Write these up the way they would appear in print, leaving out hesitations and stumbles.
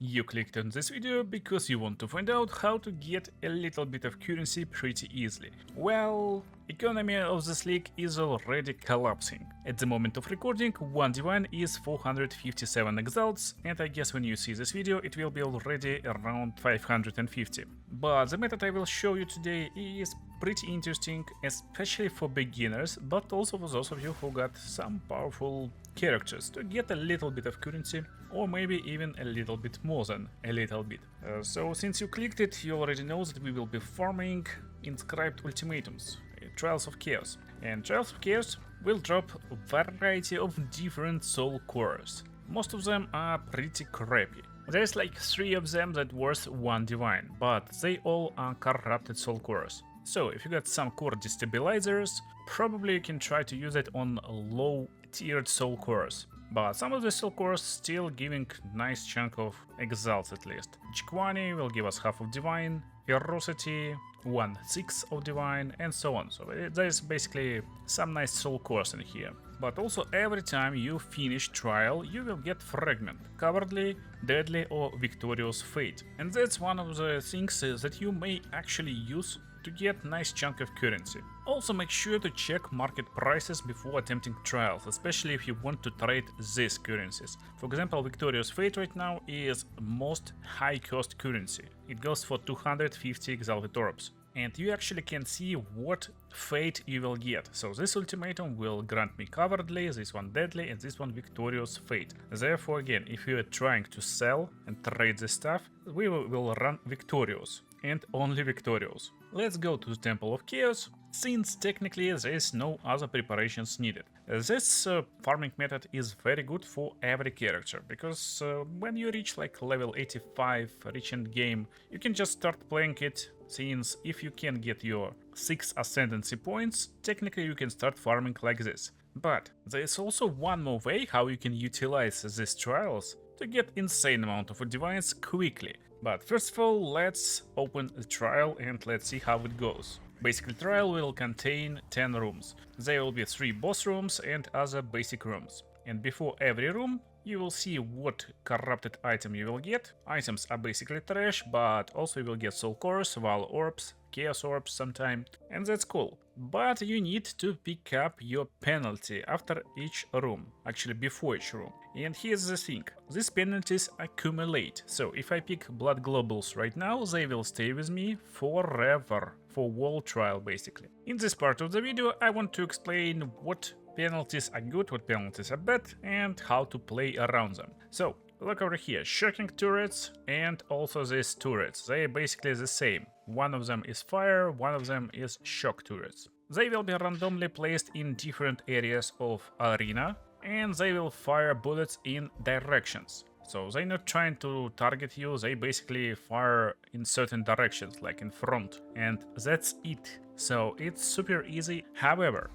You clicked on this video because you want to find out how to get a little bit of currency pretty easily. Well, economy of this league is already collapsing. At the moment of recording, one divine is 457 exalts, and I guess when you see this video it will be already around 550. But the method I will show you today is pretty interesting, especially for beginners, but also for those of you who got some powerful characters to get a little bit of currency, or maybe even a little bit more than a little bit. So since you clicked it, you already know that we will be farming inscribed ultimatums, Trials of Chaos. And Trials of Chaos will drop a variety of different soul cores. Most of them are pretty crappy. There's like 3 of them that worth 1 divine, but they all are corrupted soul cores. So if you got some core destabilizers, probably you can try to use it on low tiered soul cores. But some of the soul cores still giving nice chunk of exalts at least. Chikwani will give us half of divine, ferocity 1/6 of divine, and so on. So there's basically some nice soul cores in here. But also every time you finish trial, you will get fragment, cowardly, deadly or victorious fate. And that's one of the things that you may actually use to get nice chunk of currency. Also make sure to check market prices before attempting trials, especially if you want to trade these currencies. For example, Victorious Fate right now is most high cost currency. It goes for 250 exalted orbs. And you actually can see what fate you will get. So this ultimatum will grant me cowardly, this one deadly, and this one victorious fate. Therefore again, if you are trying to sell and trade this stuff, we will run victorious, and only victorious. Let's go to the Temple of Chaos, since technically there is no other preparations needed. This farming method is very good for every character, because when you reach like level 85, reach end game, you can just start playing it, since if you can get your 6 ascendancy points, technically you can start farming like this. But there is also one more way how you can utilize these trials to get insane amount of divines quickly. But first of all, let's open the trial and let's see how it goes. Basically, trial will contain 10 rooms. There will be 3 boss rooms and other basic rooms. And before every room, you will see what corrupted item you will get. Items are basically trash, but also you will get soul cores, Val orbs, chaos orbs sometime, and that's cool. But you need to pick up your penalty after each room, actually before each room. And here's the thing, these penalties accumulate, so if I pick blood globules right now, they will stay with me forever, for whole trial basically. In this part of the video I want to explain what penalties are good, what penalties are bad, and how to play around them. So look over here, shocking turrets and also these turrets, they are basically the same. One of them is fire, one of them is shock turrets. They will be randomly placed in different areas of arena, and they will fire bullets in directions. So they're not trying to target you, they basically fire in certain directions, like in front, and that's it. So it's super easy. However,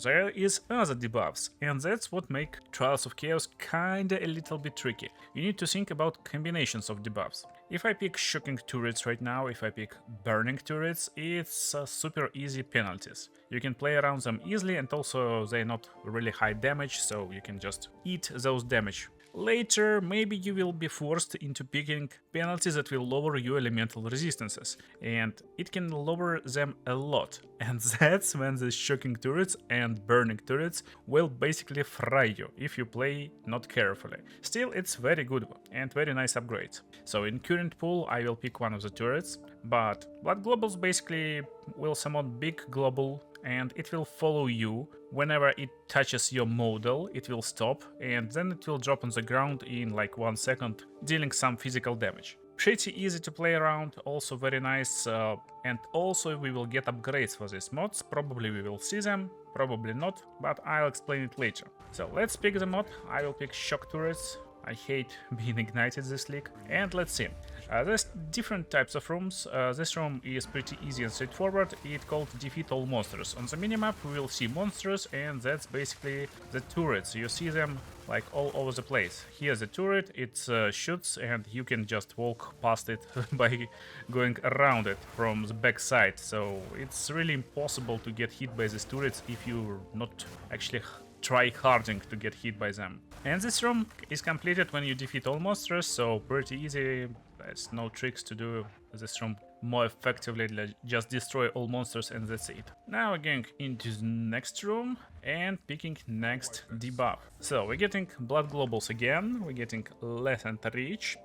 there is other debuffs, and that's what make Trials of Chaos kinda a little bit tricky. You need to think about combinations of debuffs. If I pick shocking turrets right now, if I pick burning turrets, it's super easy penalties. You can play around them easily, and also they're not really high damage, so you can just eat those damage. Later, maybe you will be forced into picking penalties that will lower your elemental resistances, and it can lower them a lot. And that's when the shocking turrets and burning turrets will basically fry you if you play not carefully. Still, it's very good and very nice upgrades. So in current pool, I will pick one of the turrets, but blood globals basically will summon big global, and it will follow you. Whenever it touches your model, it will stop, and then it will drop on the ground in like 1 second, dealing some physical damage. Pretty easy to play around, also very nice, and also we will get upgrades for these mods. Probably we will see them, probably not, but I'll explain it later. So let's pick the mod. I will pick shock turrets. I hate being ignited this league. And let's see. There's different types of rooms. This room is pretty easy and straightforward. It's called Defeat All Monsters. On the minimap we will see monsters, and that's basically the turrets. You see them like all over the place. Here's the turret, it shoots, and you can just walk past it by going around it from the back side. So it's really impossible to get hit by these turrets if you're not actually try-harding to get hit by them. And this room is completed when you defeat all monsters, so pretty easy. There's no tricks to do this room more effectively, just destroy all monsters and that's it. Now we're going into the next room and picking next debuff. So we're getting blood globals again, we're getting lessened reach,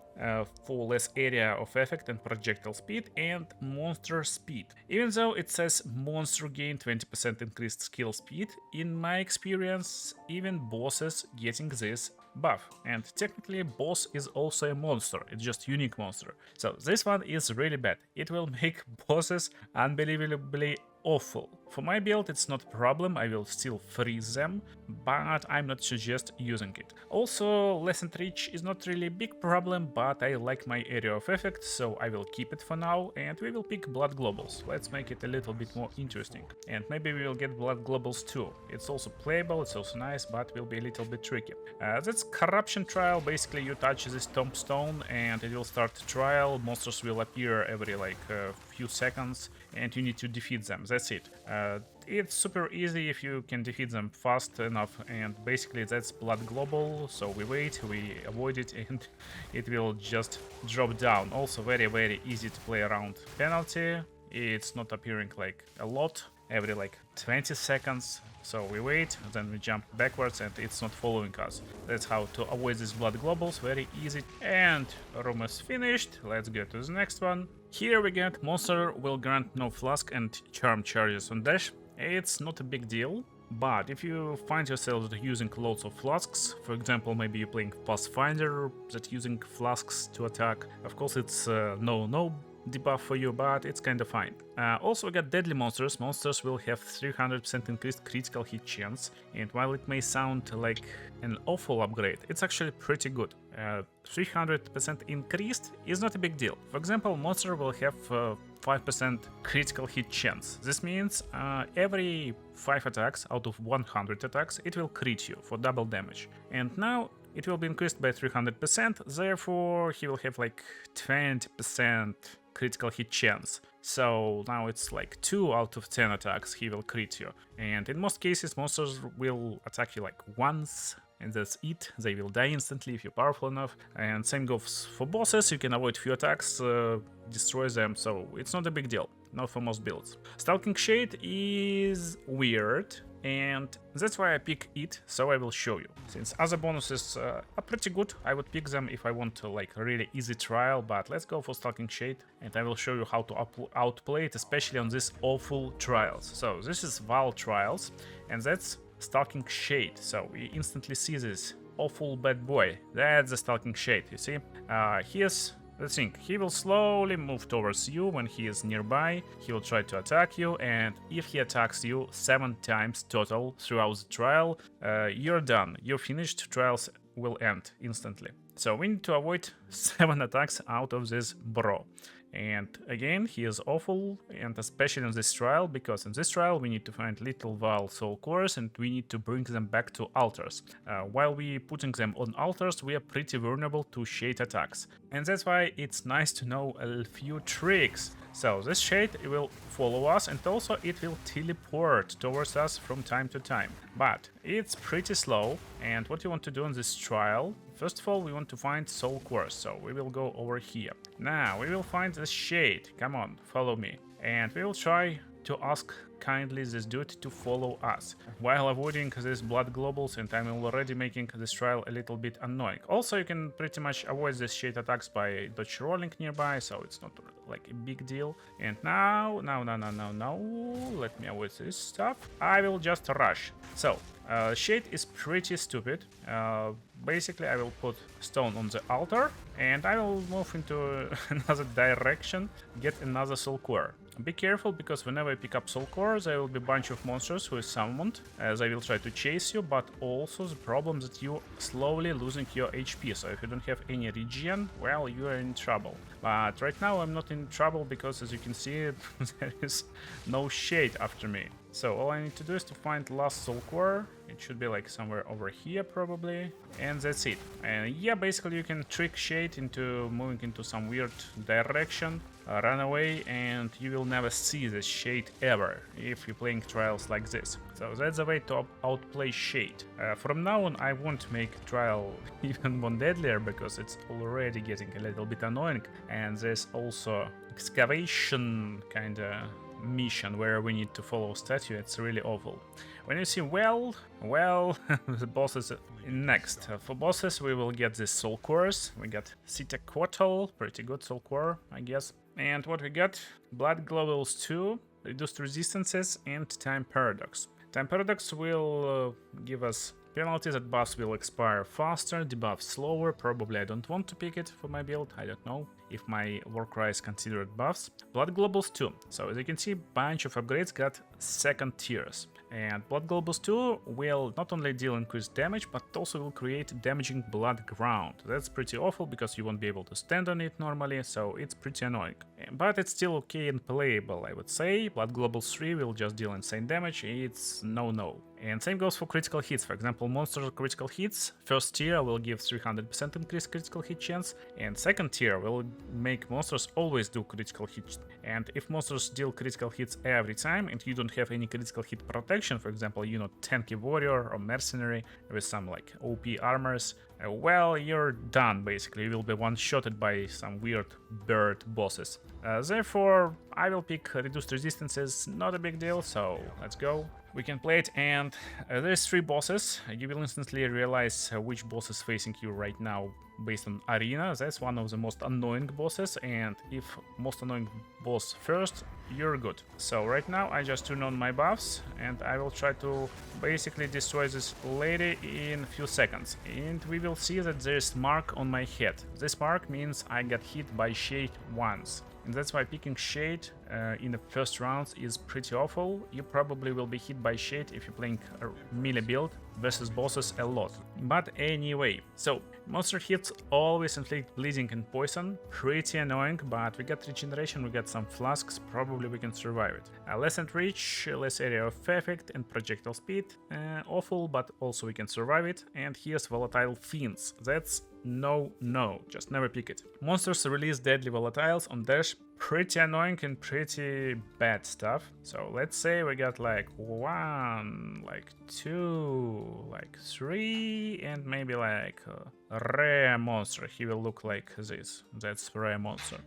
for less area of effect and projectile speed, and monster speed. Even though it says monster gain 20% increased skill speed, in my experience even bosses getting this buff, and technically boss is also a monster, it's just unique monster. So this one is really bad, it will make bosses unbelievably awful. For my build it's not a problem, I will still freeze them, but I'm not suggest using it. Also, lessened reach is not really a big problem, but I like my area of effect, so I will keep it for now, and we will pick blood globals. Let's make it a little bit more interesting, and maybe we will get blood globals too. It's also playable, it's also nice, but will be a little bit tricky. That's corruption trial. Basically you touch this tombstone and it will start the trial, monsters will appear every like few seconds and you need to defeat them, that's it. It's super easy if you can defeat them fast enough, and basically that's blood global, so we wait, we avoid it, and it will just drop down. Also very easy to play around. Penalty, it's not appearing like a lot, every like 20 seconds, so we wait, then we jump backwards and it's not following us. That's how to avoid these blood globals, very easy. And room is finished, let's go to the next one. Here we get monster will grant no flask and charm charges on dash. It's not a big deal, but if you find yourself using lots of flasks, for example maybe you're playing Pathfinder that using flasks to attack, of course it's no debuff for you, but it's kinda fine. Also we got deadly monsters. Monsters will have 300% increased critical hit chance, and while it may sound like an awful upgrade, it's actually pretty good. 300% increased is not a big deal. For example, monster will have 5% critical hit chance. This means every 5 attacks out of 100 attacks it will crit you for double damage. And now it will be increased by 300%, therefore he will have like 20% critical hit chance. So now it's like 2 out of 10 attacks he will crit you. And in most cases monsters will attack you like once, and that's it. They will die instantly if you're powerful enough. And same goes for bosses, you can avoid few attacks, destroy them, so it's not a big deal. Not for most builds. Stalking Shade is weird, and that's why I pick it, so I will show you. Since other bonuses are pretty good, I would pick them if I want to like a really easy trial, but let's go for Stalking Shade, and I will show you how to outplay it, especially on these awful trials. So this is Val Trials, and that's Stalking Shade, so we instantly see this awful bad boy. That's the Stalking Shade, you see? Here's the thing, he will slowly move towards you when he is nearby, he will try to attack you, and if he attacks you 7 times total throughout the trial, you're done, you're finished, trials will end instantly. So we need to avoid 7 attacks out of this bro. And again, he is awful, and especially in this trial, because in this trial we need to find little Val soul cores and we need to bring them back to altars. While we putting them on altars, we are pretty vulnerable to shade attacks. And that's why it's nice to know a few tricks. So this shade will follow us, and also it will teleport towards us from time to time. But it's pretty slow, and what you want to do in this trial, first of all we want to find soul cores, so we will go over here. Now we will find the shade, come on, follow me. And we will try to ask kindly this dude to follow us, while avoiding these blood globals, and I'm already making this trial a little bit annoying. Also you can pretty much avoid this shade attacks by dodge rolling nearby, so it's not like a big deal. And now, let me avoid this stuff. I will just rush. So, shade is pretty stupid. Basically I will put stone on the altar, and I will move into another direction, get another soul core. Be careful, because whenever I pick up soul core, there will be a bunch of monsters who is summoned, as I will try to chase you, but also the problem that you slowly losing your HP, so if you don't have any regen, well, you are in trouble. But right now I'm not in trouble, because as you can see, there is no shade after me. So all I need to do is to find last soul core. It should be like somewhere over here probably, and that's it. And yeah, basically you can trick Shade into moving into some weird direction, run away, and you will never see this Shade ever if you're playing trials like this. So that's the way to outplay Shade. From now on I won't make trial even more deadlier because it's already getting a little bit annoying, and there's also excavation kinda mission where we need to follow statue. It's really awful. When you see well, the bosses next. For bosses we will get this soul cores. We got Citacotl, pretty good soul core, I guess. And what we got? Blood Globals 2, reduced resistances, and time paradox. Time paradox will give us penalties that buffs will expire faster, debuff slower. Probably I don't want to pick it for my build, I don't know if my Warcry is considered buffs. Blood Globals 2. So as you can see, bunch of upgrades got second tiers. And Blood Globals 2 will not only deal increased damage, but also will create damaging blood ground. That's pretty awful because you won't be able to stand on it normally, so it's pretty annoying. But it's still okay and playable, I would say. Blood Globals 3 will just deal insane damage, it's no-no. And same goes for critical hits. For example, monster critical hits, first tier will give 300% increased critical hit chance, and second tier will make monsters always do critical hits. And if monsters deal critical hits every time and you don't have any critical hit protection, for example, you're not tanky warrior or mercenary with some like OP armors, well, you're done basically. You will be one-shotted by some weird bird bosses. Therefore, I will pick reduced resistances, not a big deal, so let's go. We can play it, and there's 3 bosses. You will instantly realize which boss is facing you right now based on arena. That's one of the most annoying bosses, and if most annoying boss first, you're good. So right now I just turn on my buffs and I will try to basically destroy this lady in a few seconds. And we will see that there's mark on my head. This mark means I got hit by Shade once. And that's why picking Shade in the first rounds is pretty awful. You probably will be hit by Shade if you're playing a melee build versus bosses a lot. But anyway, so monster hits always inflict bleeding and poison. Pretty annoying, but we got regeneration, we got some flasks, probably we can survive it. Less reach, less area of effect, and projectile speed. Awful, but also we can survive it. And here's volatile fiends. That's no, just never pick it. Monsters release deadly volatiles on dash. Pretty annoying and pretty bad stuff. So let's say we got like 1, like 2, like 3, and maybe like a rare monster. He will look like this. That's rare monster.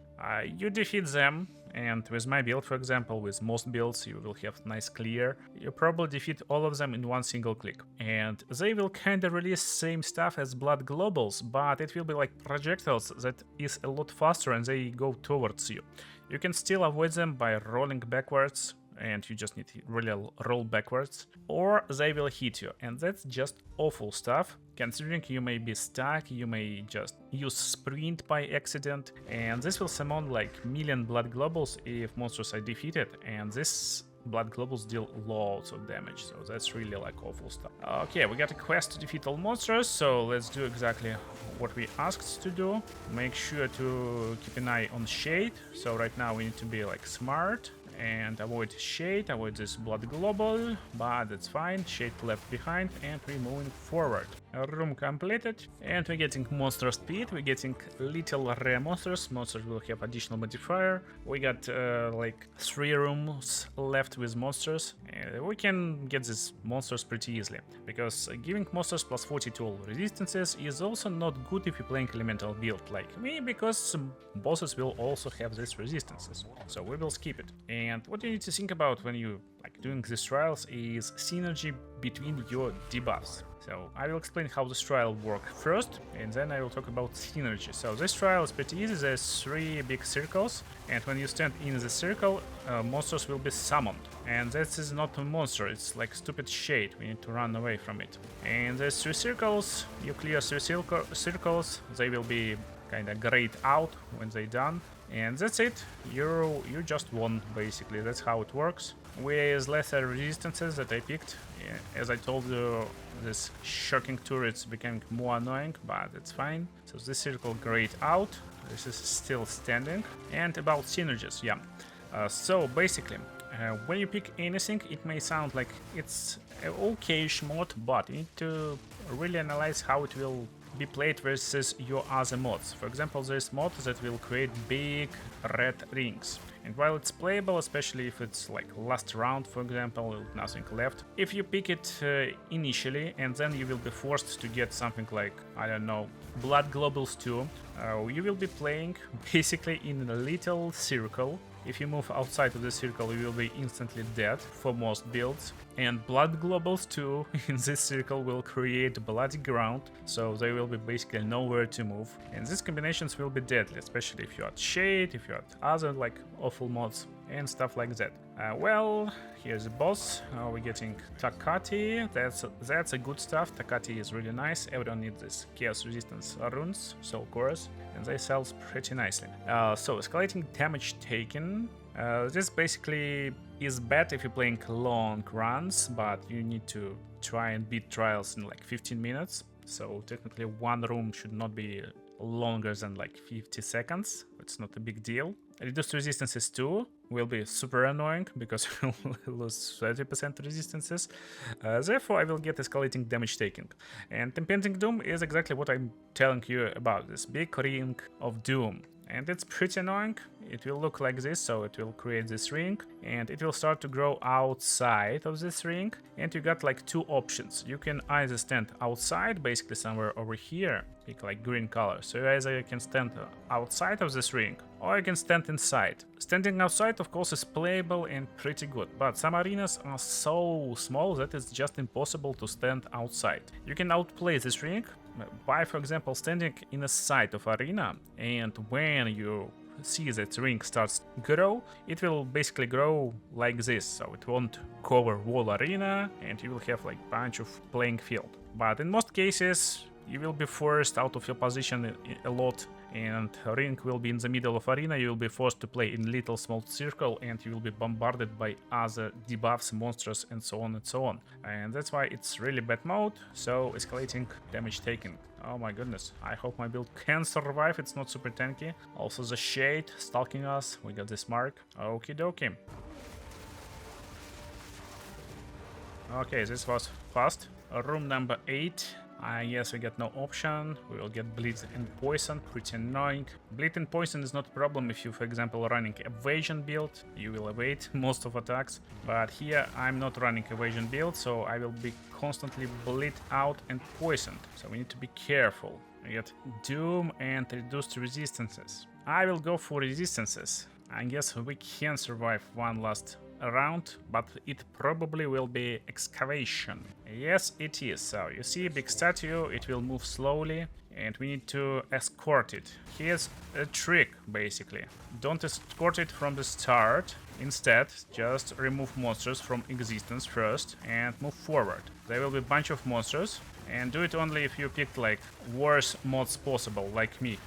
You defeat them, and with my build, for example, with most builds you will have nice clear. You probably defeat all of them in one single click. And they will kinda release same stuff as Blood Globals, but it will be like projectiles that is a lot faster and they go towards you. You can still avoid them by rolling backwards, and you just need to really roll backwards, or they will hit you, and that's just awful stuff. Considering you may be stuck, you may just use sprint by accident, and this will summon like million blood globals if monsters are defeated, and this blood globals deal loads of damage, so that's really like awful stuff. Okay, we got a quest to defeat all monsters, so let's do exactly what we asked to do. Make sure to keep an eye on Shade. So right now we need to be like smart and avoid Shade, avoid this blood global, but that's fine. Shade left behind, and we're moving forward. Room completed, and we're getting monster speed. We're getting little rare monsters. Monsters will have additional modifier. We got like 3 rooms left with monsters. We can get these monsters pretty easily, because giving monsters plus 40 to all resistances is also not good if you're playing elemental build like me, because bosses will also have these resistances, so we will skip it. And what you need to think about when you doing these trials is synergy between your debuffs. So I will explain how this trial works first, and then I will talk about synergy. So this trial is pretty easy. There's 3 big circles, and when you stand in the circle, monsters will be summoned. And this is not a monster, it's like stupid Shade. We need to run away from it. And there's 3 circles. You clear 3 circles, they will be kinda grayed out when they're done. And that's it. You just won, basically. That's how it works. With lesser resistances that I picked, as I told you, this shocking turrets became more annoying, but it's fine. So this circle grayed out. This is still standing. And about synergies, yeah. So basically, When you pick anything, it may sound like it's an okayish mod, but you need to really analyze how it will be played versus your other mods. For example, there's mods that will create big red rings. And while it's playable, especially if it's like last round, for example, nothing left, if you pick it initially and then you will be forced to get something like, I don't know, Blood Globals 2, you will be playing basically in a little circle. If you move outside of the circle, you will be instantly dead for most builds. And Blood Globals 2 in this circle will create bloody ground, so they will be basically nowhere to move. And these combinations will be deadly, especially if you add Shade, if you add other like awful mods and stuff like that. Well, here's the boss. We're getting Takati. That's a good stuff. Takati is really nice. Everyone needs this chaos resistance runes, soul cores, and they sell pretty nicely. So escalating damage taken. This basically is bad if you're playing long runs, but you need to try and beat trials in like 15 minutes. So technically one room should not be longer than like 50 seconds. It's not a big deal. Reduced resistances too will be super annoying because you will lose 30% resistances. Therefore, I will get escalating damage taken. And Impending Doom is exactly what I'm telling you about, this big ring of doom. And it's pretty annoying. It will look like this, so it will create this ring and it will start to grow outside of this ring. And you got like two options. You can either stand outside, basically somewhere over here, pick like green color. So either you can stand outside of this ring or you can stand inside. Standing outside, of course, is playable and pretty good, but some arenas are so small that it's just impossible to stand outside. You can outplay this ring by, for example, standing in a side of arena, and when you see that ring starts to grow, it will basically grow like this, so it won't cover whole arena and you will have like bunch of playing field. But in most cases you will be forced out of your position a lot, and ring will be in the middle of arena. You will be forced to play in little small circle and you will be bombarded by other debuffs, monsters, and so on and so on. And that's why it's really bad mode. So escalating damage taken. Oh my goodness, I hope my build can survive. It's not super tanky. Also the Shade stalking us. We got this mark. Okie dokie. Okay, this was fast. Room number 8. Yes, we got no option. We will get Bleed and Poison, pretty annoying. Bleed and Poison is not a problem if you, for example, running evasion build. You will evade most of attacks. But here I'm not running evasion build, so I will be constantly bleed out and poisoned. So we need to be careful. We get Doom and Reduced Resistances. I will go for Resistances. I guess we can survive one last round, but it probably will be Excavation. Yes, it is. So you see a big statue, it will move slowly and we need to escort it. Here's a trick, basically. Don't escort it from the start. Instead, just remove monsters from existence first and move forward. There will be a bunch of monsters, and do it only if you picked like worst mods possible, like me.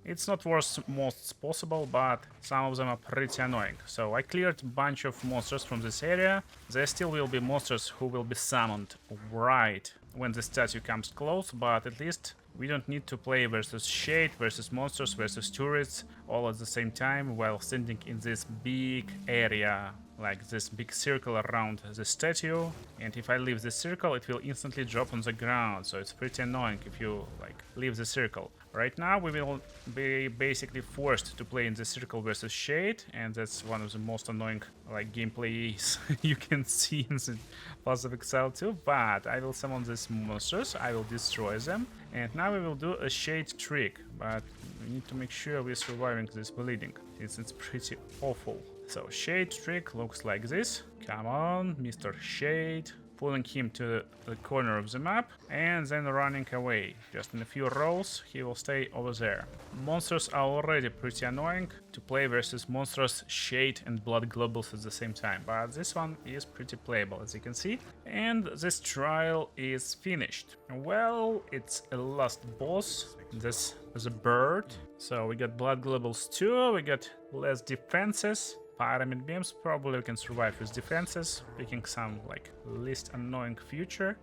It's not worst mods possible, but some of them are pretty annoying. So I cleared a bunch of monsters from this area. There still will be monsters who will be summoned right when the statue comes close, but at least we don't need to play versus Shade, versus monsters, versus turrets all at the same time while standing in this big area, like this big circle around the statue. And if I leave the circle, it will instantly drop on the ground, so it's pretty annoying if you like leave the circle. Right now we will be basically forced to play in the circle versus Shade, and that's one of the most annoying like gameplays you can see in the Path of Exile 2. But I will summon these monsters, I will destroy them, and now we will do a Shade trick, but we need to make sure we're surviving this bleeding. It's pretty awful. So Shade trick looks like this. Come on, Mr. Shade. Pulling him to the corner of the map and then running away. Just in a few rolls he will stay over there. Monsters are already pretty annoying to play versus monsters, Shade and Blood Globals at the same time, but this one is pretty playable, as you can see. And this trial is finished. Well, it's a last boss. This is a bird. So we got Blood Globals 2, we got less defenses. Pyramid beams, probably we can survive with defenses, picking some like least annoying future.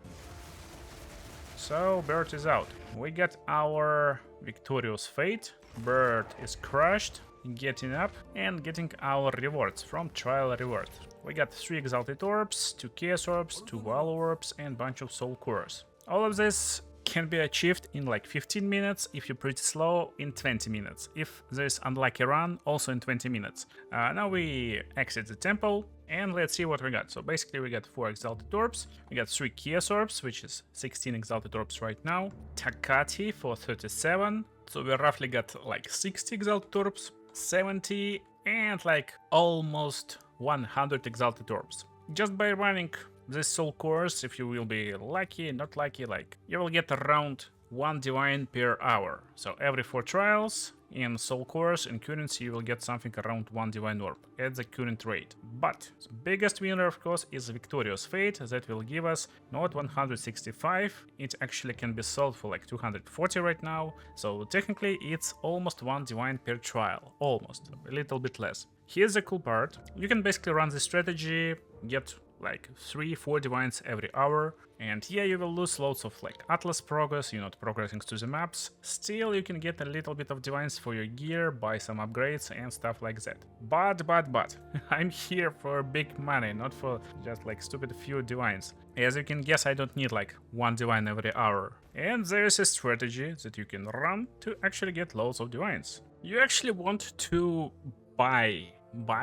So bird is out. We got our victorious fate. Bird is crushed, getting up, and getting our rewards from trial reward. We got 3 exalted orbs, 2 chaos orbs, 2 wall orbs, and bunch of soul cores. All of this can be achieved in like 15 minutes, if you're pretty slow, in 20 minutes. If there's unlucky run, also in 20 minutes. Now we exit the temple, and let's see what we got. So basically we got 4 exalted orbs, we got 3 chaos orbs, which is 16 exalted orbs right now, Takati for 37, so we roughly got like 60 exalted orbs, 70, and like almost 100 exalted orbs. Just by running this soul course, if you will be lucky, not lucky, like you will get around 1 divine per hour. So every 4 trials in soul course and currency you will get something around 1 divine orb at the current rate. But the biggest winner of course is Victorious Fate, that will give us not 165, it actually can be sold for like 240 right now, so technically it's almost 1 divine per trial, almost, a little bit less. Here's the cool part, you can basically run this strategy, get like 3-4 divines every hour, and yeah, you will lose loads of like Atlas progress, you're not progressing to the maps, still you can get a little bit of divines for your gear, buy some upgrades and stuff like that. But, I'm here for big money, not for just like stupid few divines. As you can guess, I don't need like 1 divine every hour. And there is a strategy that you can run to actually get loads of divines. You actually want to buy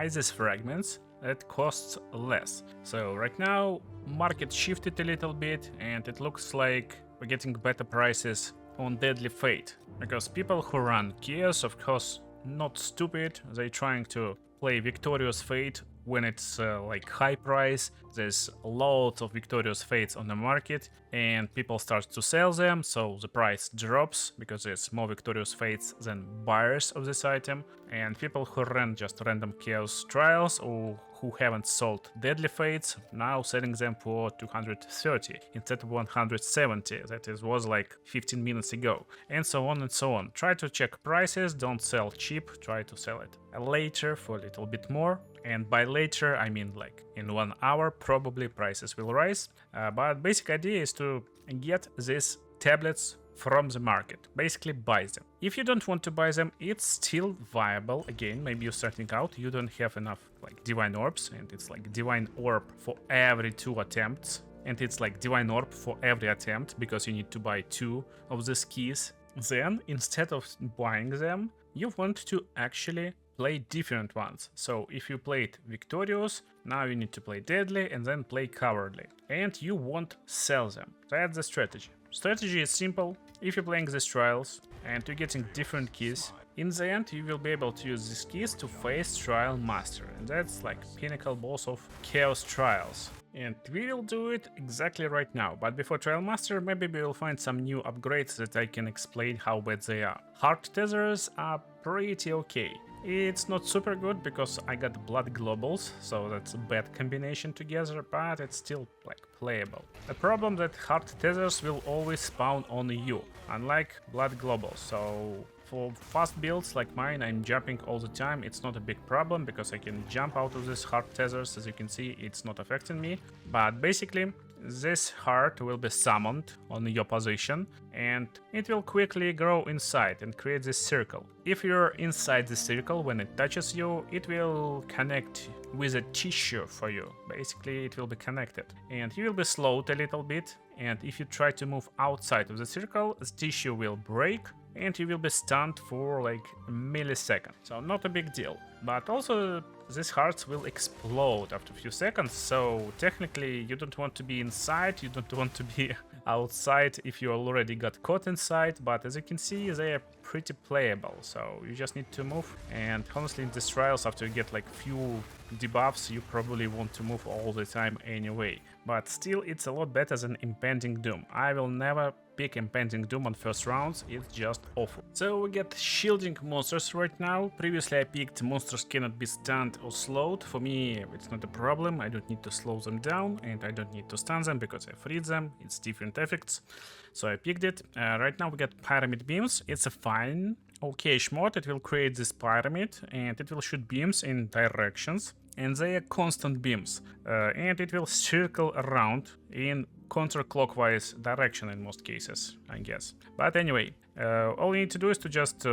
these fragments that costs less. So right now market shifted a little bit and it looks like we're getting better prices on Deadly Fate, because people who run Chaos, of course, not stupid, they're trying to play Victorious Fate when it's like high price. There's loads of Victorious Fates on the market and people start to sell them, so the price drops because there's more Victorious Fates than buyers of this item, and people who run just random Chaos Trials or who haven't sold Deadly Fates now selling them for 230 instead of 170 that was like 15 minutes ago, and so on and so on. Try to check prices, don't sell cheap, try to sell it later for a little bit more, and by later I mean like in 1 hour probably prices will rise, but basic idea is to get these tablets from the market, basically buy them. If you don't want to buy them, it's still viable. Again, maybe you're starting out, you don't have enough like divine orbs, and it's like divine orb for every 2 attempts, and it's like divine orb for every attempt because you need to buy 2 of these keys. Then instead of buying them, you want to actually play different ones. So if you played Victorious, now you need to play Deadly and then play Cowardly, and you won't sell them. That's the strategy. Strategy is simple. If you're playing these trials and you're getting different keys, in the end you will be able to use these keys to face Trial Master, and that's like pinnacle boss of Chaos Trials. And we will do it exactly right now, but before Trial Master maybe we will find some new upgrades that I can explain how bad they are. Heart Tethers are pretty okay. It's not super good because I got Blood Globals, so that's a bad combination together, but it's still like playable. The problem that Heart Tethers will always spawn on you, unlike Blood Globals, so for fast builds like mine, I'm jumping all the time. It's not a big problem because I can jump out of this Heart Tethers. As you can see, it's not affecting me, but basically this heart will be summoned on your position and it will quickly grow inside and create this circle. If you're inside the circle, when it touches you, it will connect with a tissue for you. Basically it will be connected and you will be slowed a little bit, and if you try to move outside of the circle, the tissue will break and you will be stunned for like a millisecond. So not a big deal, but also these hearts will explode after a few seconds, so technically you don't want to be inside, you don't want to be outside if you already got caught inside, but as you can see they are pretty playable, so you just need to move. And honestly in these trials, after you get like few debuffs, you probably want to move all the time anyway, but still it's a lot better than Impending Doom. I will never pick Impending Doom on first rounds, it's just awful. So we get shielding monsters right now. Previously I picked monsters cannot be stunned or slowed. For me it's not a problem, I don't need to slow them down and I don't need to stun them because I freed them, it's different effects, so I picked it. Right now we got Pyramid Beams. It's a fine okay-ish mod. It will create this pyramid and it will shoot beams in directions, and they are constant beams, and it will circle around in counterclockwise direction in most cases, I guess. But anyway, all you need to do is to just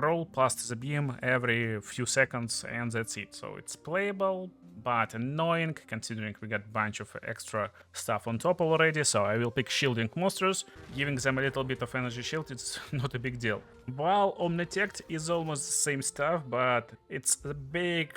roll past the beam every few seconds and that's it. So it's playable, but annoying considering we got a bunch of extra stuff on top already. So I will pick shielding monsters. Giving them a little bit of energy shield, it's not a big deal. While Omnitect is almost the same stuff, but it's a big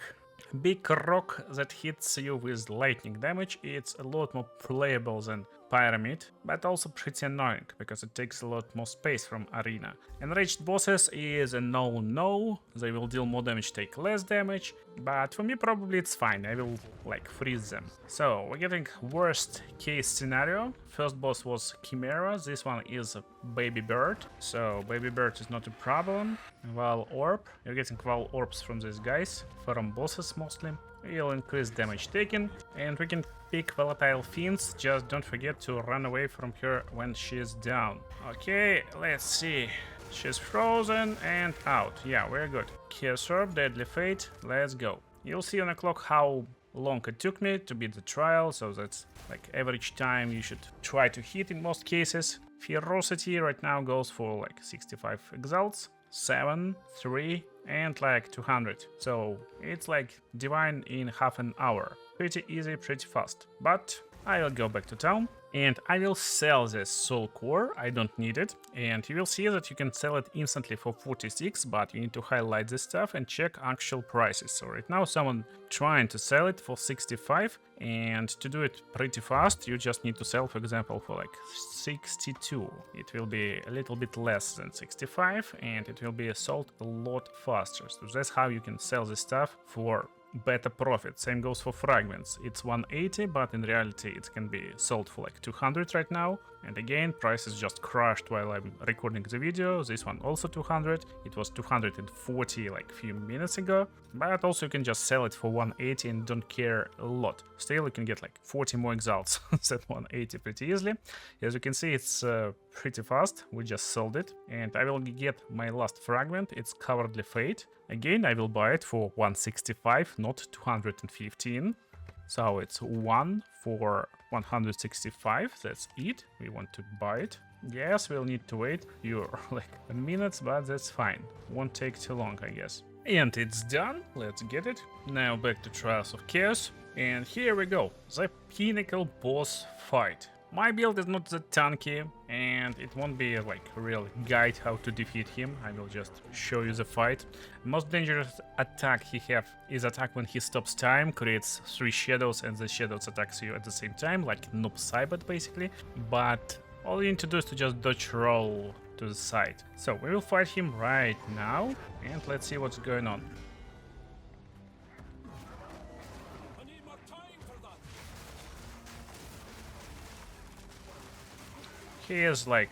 rock that hits you with lightning damage. It's a lot more playable than Pyramid, but also pretty annoying because it takes a lot more space from arena. Enraged bosses is a no. They will deal more damage, take less damage, but for me probably it's fine. I will like freeze them. So we're getting worst case scenario. First boss was Chimera, this one is Baby Bird, so Baby Bird is not a problem. While Orb, you're getting While Orbs from these guys, from bosses mostly. We'll increase damage taken, and we can pick Volatile Fiends, just don't forget to run away from her when she's down. Okay, let's see. She's frozen and out. Yeah, we're good. Chaos Orb, Deadly Fate, let's go. You'll see on the clock how long it took me to beat the trial, so that's like average time you should try to hit in most cases. Ferocity right now goes for like 65 exalts, 7, 3, and like 200. So it's like divine in half an hour. Pretty easy, pretty fast. But I will go back to town and I will sell this soul core. I don't need it. And you will see that you can sell it instantly for 46, but you need to highlight this stuff and check actual prices. So right now someone trying to sell it for 65, and to do it pretty fast you just need to sell, for example, for like 62. It will be a little bit less than 65 and it will be sold a lot faster. So that's how you can sell this stuff for better profit. Same goes for fragments. It's 180, but in reality it can be sold for like 200 right now. And again, price is just crashed while I'm recording the video. This one also 200. It was 240 like a few minutes ago. But also you can just sell it for 180 and don't care a lot. Still you can get like 40 more exalts than 180 pretty easily. As you can see, it's pretty fast. We just sold it. And I will get my last fragment. It's Cowardly Fate. Again, I will buy it for 165, not 215. So it's 1 for 165, that's it. We want to buy it. Yes, we'll need to wait a few like minutes, but that's fine. Won't take too long, I guess. And it's done. Let's get it. Now back to Trials of Chaos. And here we go. The pinnacle boss fight. My build is not that tanky, and it won't be like a real guide how to defeat him. I will just show you the fight. Most dangerous attack he have is attack when he stops time, creates 3 shadows, and the shadows attacks you at the same time, like Noob Cybot basically. But all you need to do is to just dodge roll to the side. So we will fight him right now, and let's see what's going on. He is like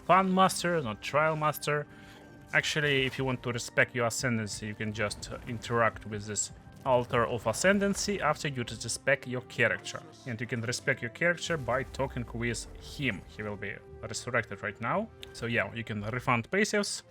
fun master, not trial master. Actually, if you want to respect your ascendancy, you can just interact with this altar of ascendancy after you respect your character. And you can respect your character by talking with him. He will be resurrected right now. So yeah, you can refund passives,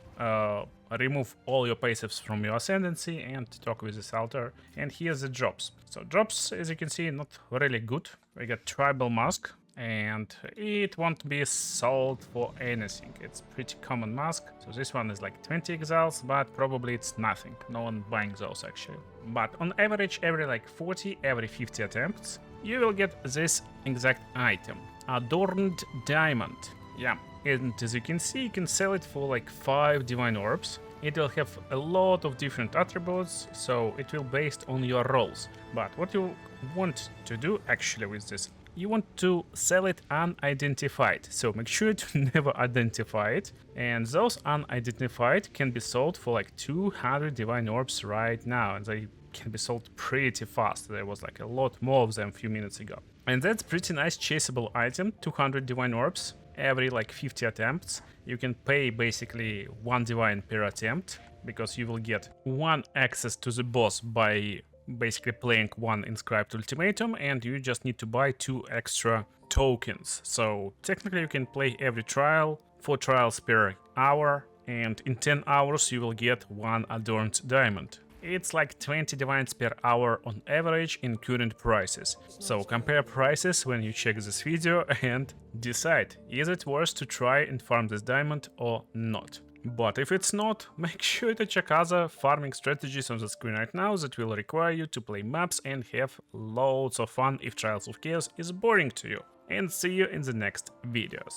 remove all your passives from your ascendancy and talk with this altar. And here's the drops. So drops, as you can see, not really good. We got Tribal Mask, and it won't be sold for anything. It's pretty common mask. So this one is like 20 exalts, but probably it's nothing. No one buying those actually. But on average, every like 40, every 50 attempts, you will get this exact item. Adorned Diamond. Yeah, and as you can see, you can sell it for like 5 Divine Orbs. It will have a lot of different attributes, so it will be based on your rolls. But what you want to do actually with this, you want to sell it unidentified, so make sure to never identify it. And those unidentified can be sold for like 200 Divine Orbs right now, and they can be sold pretty fast. There was like a lot more of them a few minutes ago. And that's pretty nice chaseable item, 200 Divine Orbs every like 50 attempts. You can pay basically 1 Divine per attempt, because you will get 1 access to the boss by basically playing 1 Inscribed Ultimatum, and you just need to buy 2 extra tokens. So technically you can play every trial, 4 trials per hour, and in 10 hours you will get 1 Adorned Diamond. It's like 20 divines per hour on average in current prices. So compare prices when you check this video and decide, is it worth to try and farm this diamond or not. But if it's not, make sure to check other farming strategies on the screen right now that will require you to play maps and have loads of fun if Trials of Chaos is boring to you. And see you in the next videos.